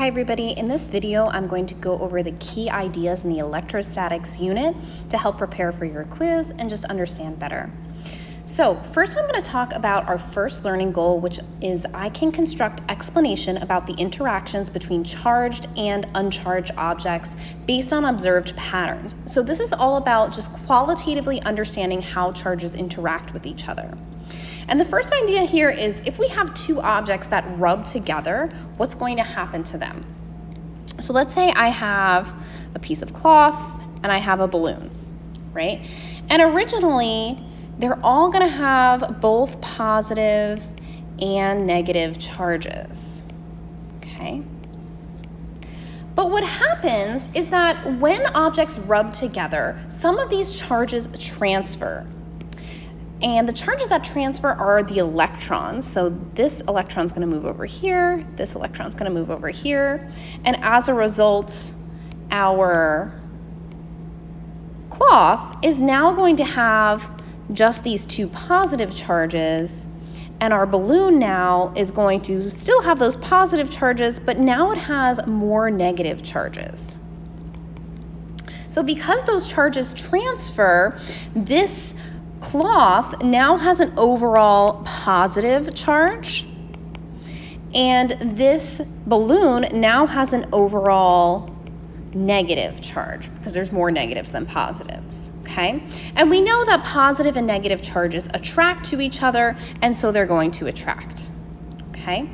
Hi everybody, in this video I'm going to go over the key ideas in the electrostatics unit to help prepare for your quiz and just understand better. So first I'm going to talk about our first learning goal, which is I can construct explanation about the interactions between charged and uncharged objects based on observed patterns. So this is all about just qualitatively understanding how charges interact with each other. And the first idea here is if we have two objects that rub together, what's going to happen to them? So let's say I have a piece of cloth and I have a balloon, right? And originally, they're all going to have both positive and negative charges, okay? But what happens is that when objects rub together, some of these charges transfer. And the charges that transfer are the electrons. So this electron's going to move over here, this electron's going to move over here, and as a result, our cloth is now going to have just these two positive charges, and our balloon now is going to still have those positive charges, but now it has more negative charges. So because those charges transfer, this cloth now has an overall positive charge, and this balloon now has an overall negative charge because there's more negatives than positives, okay? And we know that positive and negative charges attract to each other, and so they're going to attract, okay?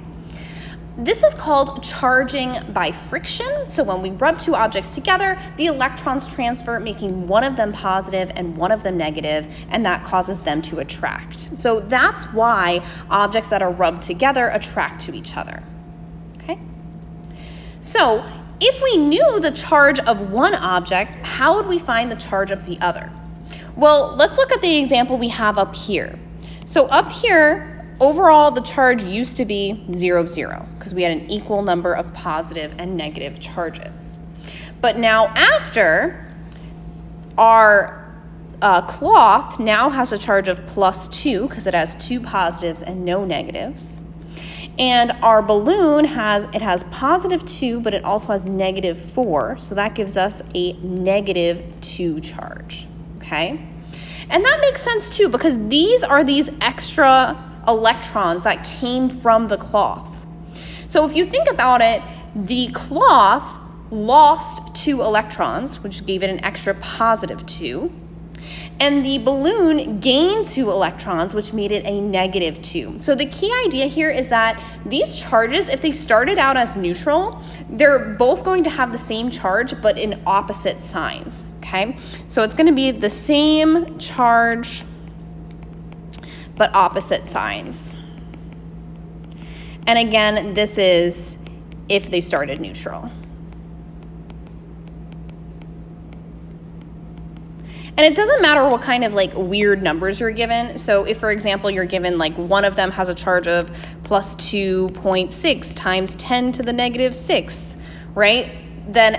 This is called charging by friction. So when we rub two objects together, the electrons transfer, making one of them positive and one of them negative, and that causes them to attract. So that's why objects that are rubbed together attract to each other, okay? So if we knew the charge of one object, how would we find the charge of the other? Well, let's look at the example we have up here. So up here, overall, the charge used to be 0, 0, because we had an equal number of positive and negative charges. But now after, our cloth now has a charge of +2, because it has two positives and no negatives. And our balloon has +2, but it also has -4, so that gives us a -2 charge, okay? And that makes sense too, because these are these extra electrons that came from the cloth. So if you think about it, the cloth lost 2 electrons, which gave it an extra +2, and the balloon gained 2 electrons, which made it a -2. So the key idea here is that these charges, if they started out as neutral, they're both going to have the same charge, but in opposite signs, okay? So it's going to be the same charge, but opposite signs. And again, this is if they started neutral. And it doesn't matter what kind of weird numbers you're given. So if, for example, you're given one of them has a charge of +2.6 times 10 to the -6th, right? Then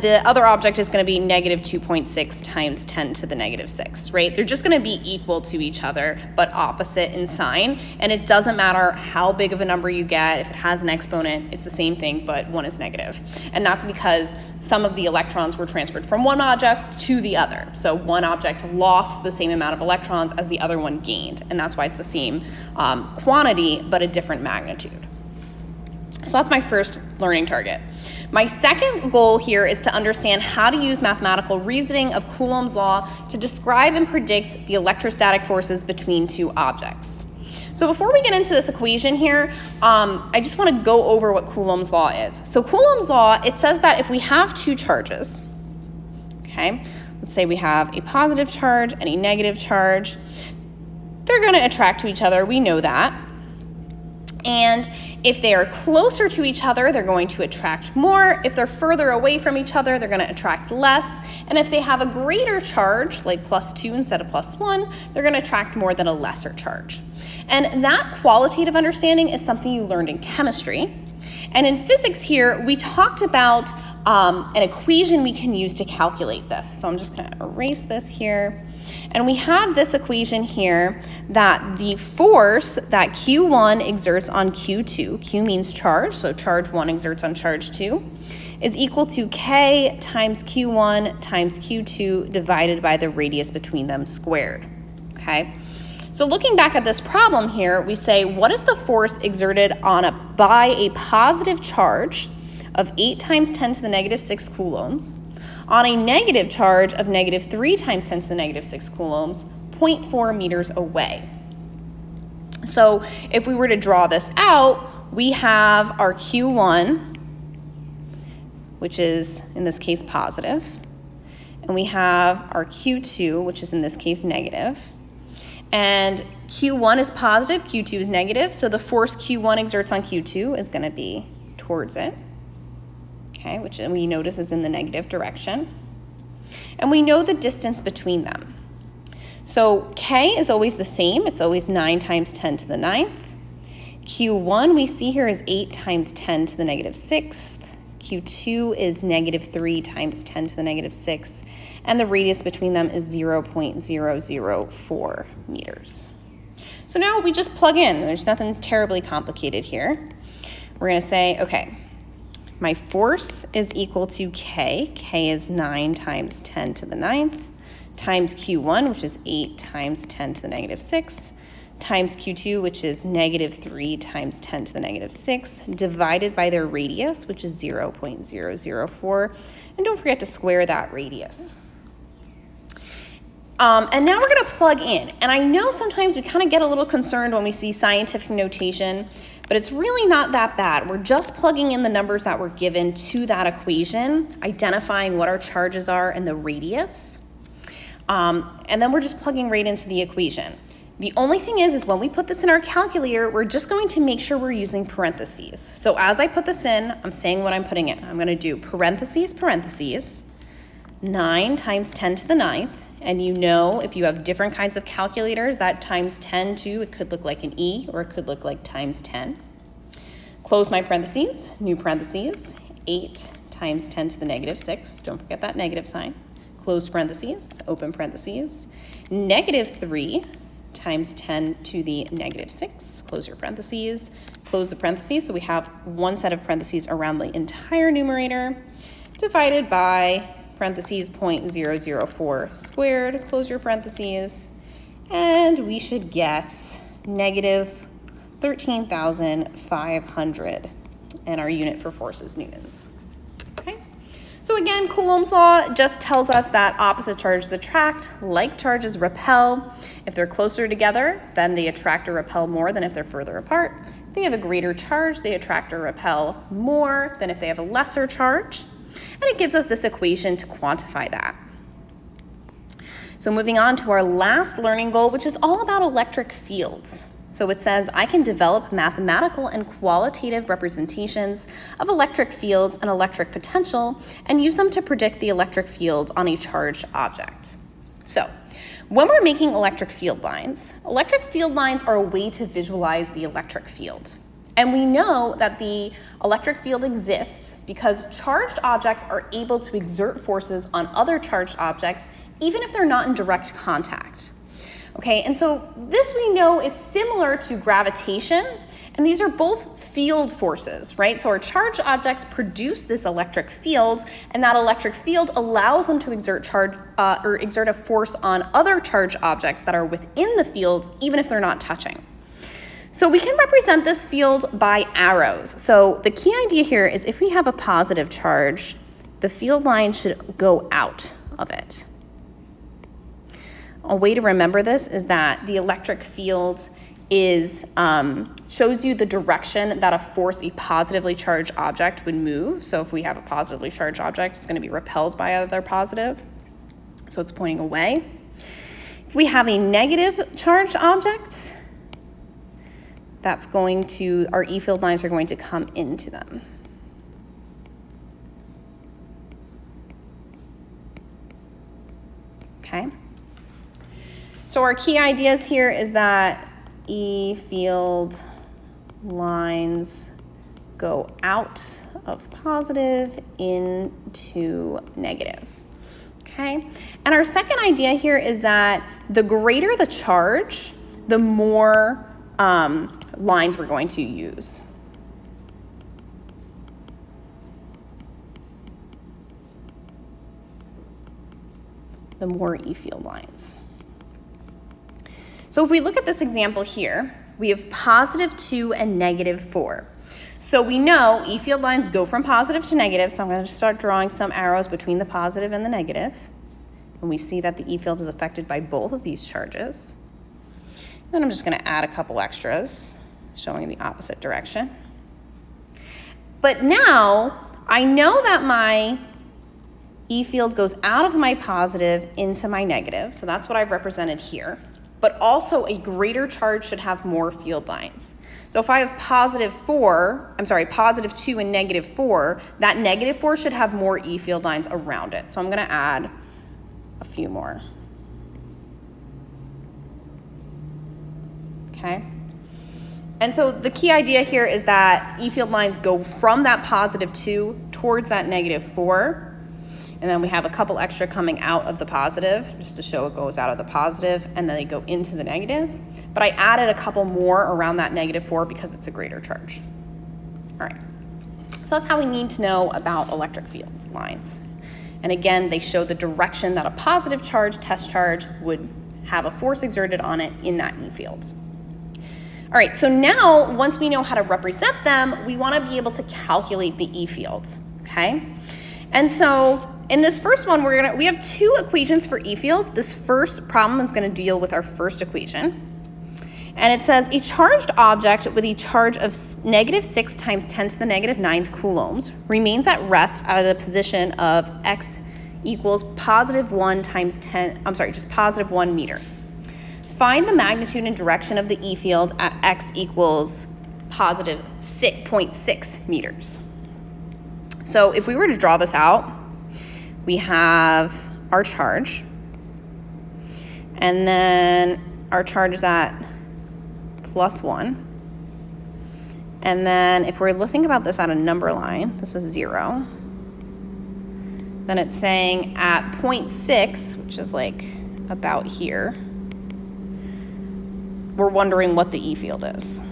the other object is going to be -2.6 times 10 to the -6, right? They're just going to be equal to each other, but opposite in sign. And it doesn't matter how big of a number you get. If it has an exponent, it's the same thing, but one is negative. And that's because some of the electrons were transferred from one object to the other. So one object lost the same amount of electrons as the other one gained. And that's why it's the same quantity, but a different magnitude. So that's my first learning target. My second goal here is to understand how to use mathematical reasoning of Coulombs Law to describe and predict the electrostatic forces between two objects. So before we get into this equation here, I just want to go over what Coulombs Law is. So Coulombs Law, it says that if we have two charges, okay, let's say we have a positive charge and a negative charge, they're going to attract to each other. We know that. And if they are closer to each other, they're going to attract more. If they're further away from each other, they're going to attract less. And if they have a greater charge, like +2 instead of +1, they're going to attract more than a lesser charge. And that qualitative understanding is something you learned in chemistry. And in physics here, we talked about an equation we can use to calculate this. So I'm just going to erase this here. And we have this equation here that the force that Q1 exerts on Q2, Q means charge, so charge 1 exerts on charge 2, is equal to K times Q1 times Q2 divided by the radius between them squared, okay? So looking back at this problem here, we say, what is the force exerted by a positive charge of 8 times 10 to the negative 6 coulombs on a negative charge of negative 3 times 10 to the negative 6 coulombs, 0.4 meters away. So if we were to draw this out, we have our Q1, which is in this case positive, and we have our Q2, which is in this case negative. And Q1 is positive, Q2 is negative, so the force Q1 exerts on Q2 is going to be towards it, okay, which we notice is in the negative direction. And we know the distance between them. So K is always the same, it's always 9 times 10 to the 9th. Q1 we see here is 8 times 10 to the negative 6th. Q2 is negative 3 times 10 to the negative 6th. And the radius between them is 0.004 meters. So now we just plug in. There's nothing terribly complicated here. We're going to say, okay, my force is equal to K. K is 9 times 10 to the 9th, times Q1, which is 8 times 10 to the negative 6, times Q2, which is negative 3 times 10 to the negative 6, divided by their radius, which is 0.004. And don't forget to square that radius. And now we're going to plug in. And I know sometimes we kind of get a little concerned when we see scientific notation, but it's really not that bad. We're just plugging in the numbers that were given to that equation, identifying what our charges are and the radius. And then we're just plugging right into the equation. The only thing is when we put this in our calculator, we're just going to make sure we're using parentheses. So as I put this in, I'm saying what I'm putting in. I'm going to do parentheses, parentheses, 9 times 10 to the 9th. And you know, if you have different kinds of calculators, that times 10 too, it could look like an E or it could look like times 10. Close my parentheses, new parentheses, 8 times 10 to the negative 6. Don't forget that negative sign. Close parentheses, open parentheses, negative 3 times 10 to the negative 6. Close your parentheses, close the parentheses. So we have one set of parentheses around the entire numerator divided by parentheses 0.004 squared, close your parentheses, and we should get negative 13,500, and our unit for force is newtons. Okay. So again, Coulombs law just tells us that opposite charges attract, like charges repel. If they're closer together, then they attract or repel more than if they're further apart. If they have a greater charge, they attract or repel more than if they have a lesser charge. And it gives us this equation to quantify that. So moving on to our last learning goal, which is all about electric fields. So it says, I can develop mathematical and qualitative representations of electric fields and electric potential and use them to predict the electric field on a charged object. So when we're making electric field lines are a way to visualize the electric field. And we know that the electric field exists because charged objects are able to exert forces on other charged objects, even if they're not in direct contact. Okay, and so this we know is similar to gravitation, and these are both field forces, right? So our charged objects produce this electric field, and that electric field allows them to exert exert a force on other charged objects that are within the field, even if they're not touching. So we can represent this field by arrows. So the key idea here is if we have a positive charge, the field line should go out of it. A way to remember this is that the electric field is shows you the direction that a positively charged object would move. So if we have a positively charged object, it's going to be repelled by other positive. So it's pointing away. If we have a negative charged object, our E field lines are going to come into them. Okay. So our key ideas here is that E field lines go out of positive into negative. Okay, and our second idea here is that the greater the charge, the more lines we're going to use. The more E field lines. So if we look at this example here, we have +2 and -4. So we know E field lines go from positive to negative, so I'm going to start drawing some arrows between the positive and the negative. And we see that the E field is affected by both of these charges. Then I'm just going to add a couple extras, showing the opposite direction. But now I know that my E field goes out of my positive into my negative, so that's what I've represented here. But also a greater charge should have more field lines. So if I have +2 and -4, that -4 should have more E field lines around it. So I'm going to add a few more. Okay. And so the key idea here is that E field lines go from that +2 towards that -4. And then we have a couple extra coming out of the positive, just to show it goes out of the positive, and then they go into the negative. But I added a couple more around that -4 because it's a greater charge. All right, so that's how we need to know about electric field lines. And again, they show the direction that a positive charge, test charge, would have a force exerted on it in that E field. All right, so now once we know how to represent them, we want to be able to calculate the E fields, okay? And so in this first one, we have two equations for E fields. This first problem is going to deal with our first equation. And it says a charged object with a charge of -6 × 10⁻⁹ coulombs remains at rest at a position of x equals +1 × 10, just +1 meter. Find the magnitude and direction of the E field at x equals +0.6 meters. So if we were to draw this out, we have our charge, and then our charge is at +1. And then if we're thinking about this on a number line, this is 0. Then it's saying at 0.6, which is like about here, we're wondering what the E field is.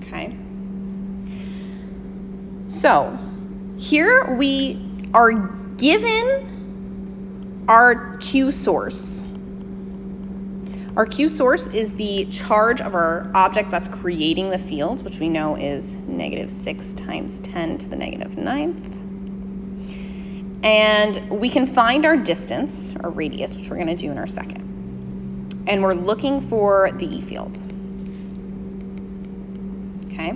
Okay. So here we are given our Q source. Our Q source is the charge of our object that's creating the fields, which we know is -6 × 10⁹. And we can find our distance, our radius, which we're going to do in our second. And we're looking for the E field. Okay,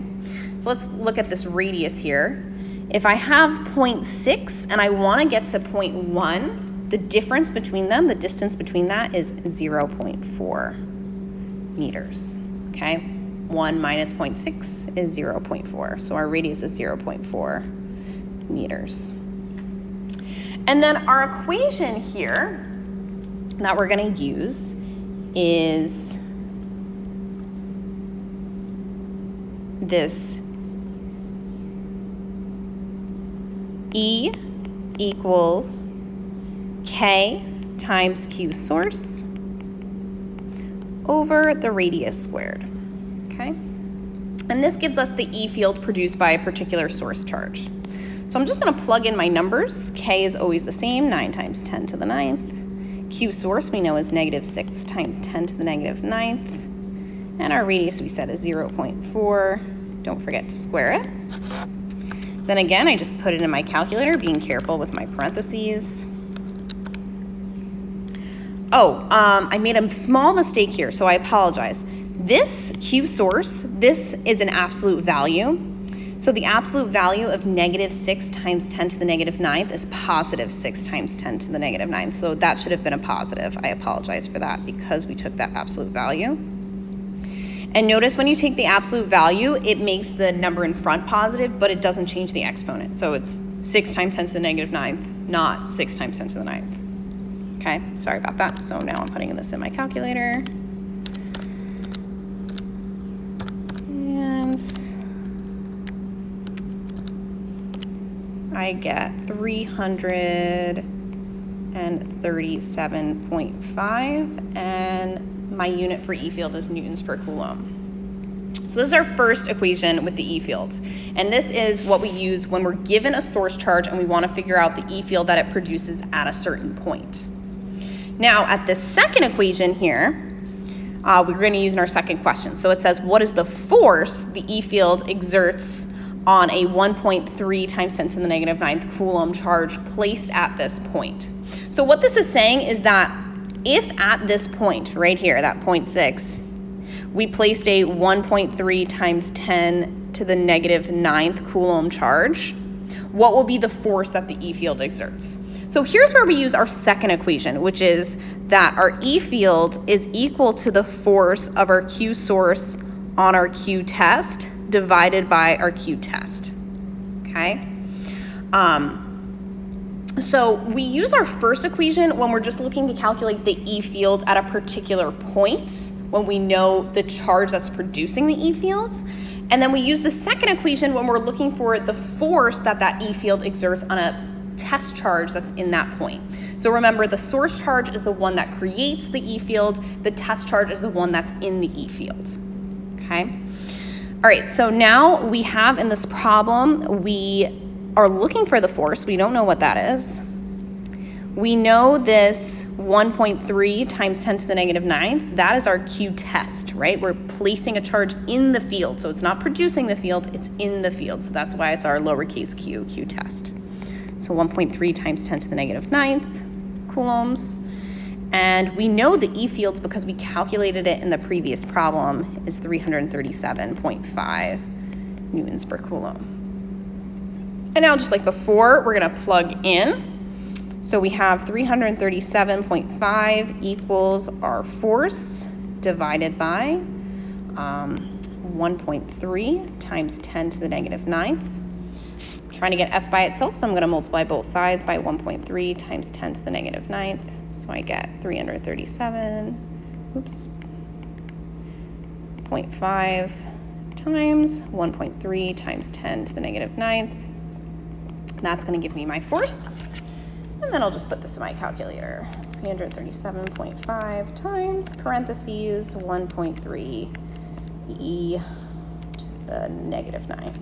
so let's look at this radius here. If I have 0.6 and I want to get to 0.1, the difference between them, the distance between that is 0.4 meters, okay? 1 minus 0.6 is 0.4, so our radius is 0.4 meters. And then our equation here that we're going to use is this E equals K times Q source over the radius squared, okay? And this gives us the E field produced by a particular source charge. So I'm just going to plug in my numbers. K is always the same, 9 × 10⁹. Q source we know is -6 × 10⁹. And our radius we said is 0.4. Don't forget to square it. Then again, I just put it in my calculator, being careful with my parentheses. I made a small mistake here, so I apologize. This Q source, this is an absolute value. So the absolute value of -6 × 10⁹ is +6 × 10⁹. So that should have been a positive. I apologize for that because we took that absolute value. And notice when you take the absolute value, it makes the number in front positive, but it doesn't change the exponent. So it's 6 × 10⁹, not 6 × 10⁹. Okay, sorry about that. So now I'm putting this in my calculator. And I get 300 337.5, and my unit for E field is newtons per coulomb. So this is our first equation with the E field. And this is what we use when we're given a source charge and we want to figure out the E field that it produces at a certain point. Now, at the second equation here, we're going to use in our second question. So it says, what is the force the E field exerts on a 1.3 times 10 to the negative 9th Coulomb charge placed at this point? So what this is saying is that if at this point, right here, that 0.6, we placed a 1.3 times 10 to the negative 9th Coulomb charge, what will be the force that the E field exerts? So here's where we use our second equation, which is that our E field is equal to the force of our Q source on our Q test divided by our Q test, okay? So we use our first equation when we're just looking to calculate the E field at a particular point, when we know the charge that's producing the E fields. And then we use the second equation when we're looking for the force that that E field exerts on a test charge that's in that point. So remember, the source charge is the one that creates the E field. The test charge is the one that's in the E field, okay? All right, so now we have in this problem, we are looking for the force. We don't know what that is. We know this 1.3 times 10 to the negative 9th, that is our Q test, right? We're placing a charge in the field. So it's not producing the field, it's in the field. So that's why it's our lowercase q, Q test. So 1.3 times 10 to the negative 9th coulombs. And we know the E field because we calculated it in the previous problem is 337.5 newtons per coulomb. And now, just like before, we're gonna plug in. So we have 337.5 equals our force divided by 1.3 times 10 to the negative 9th. I'm trying to get F by itself, so I'm going to multiply both sides by 1.3 times 10 to the negative 9th. So I get 0.5 times 1.3 times 10 to the negative 9th. That's going to give me my force. And then I'll just put this in my calculator. 337.5 times parentheses 1.3 e to the negative 9th.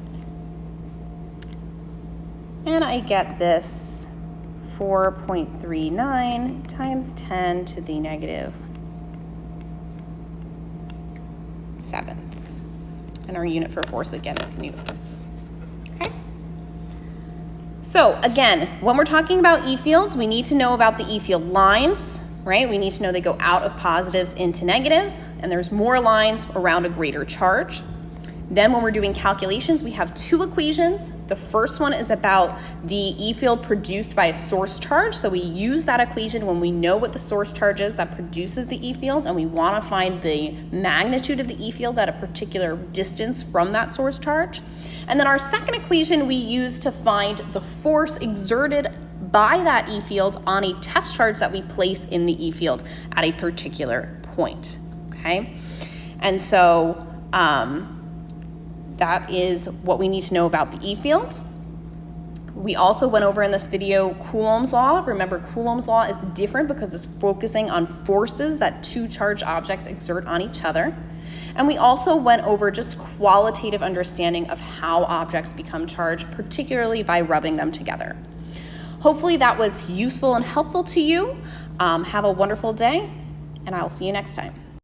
And I get this 4.39 times 10 to the negative 7th. And our unit for force again is newtons. Okay. So again, when we're talking about E fields, we need to know about the E field lines, right? We need to know they go out of positives into negatives, and there's more lines around a greater charge. Then when we're doing calculations, we have two equations. The first one is about the E field produced by a source charge. So we use that equation when we know what the source charge is that produces the E field, and we want to find the magnitude of the E field at a particular distance from that source charge. And then our second equation we use to find the force exerted by that E field on a test charge that we place in the E field at a particular point, okay? And so that is what we need to know about the E field. We also went over in this video Coulombs Law. Remember, Coulombs Law is different because it's focusing on forces that two charged objects exert on each other. And we also went over just qualitative understanding of how objects become charged, particularly by rubbing them together. Hopefully that was useful and helpful to you. Have a wonderful day, and I will see you next time.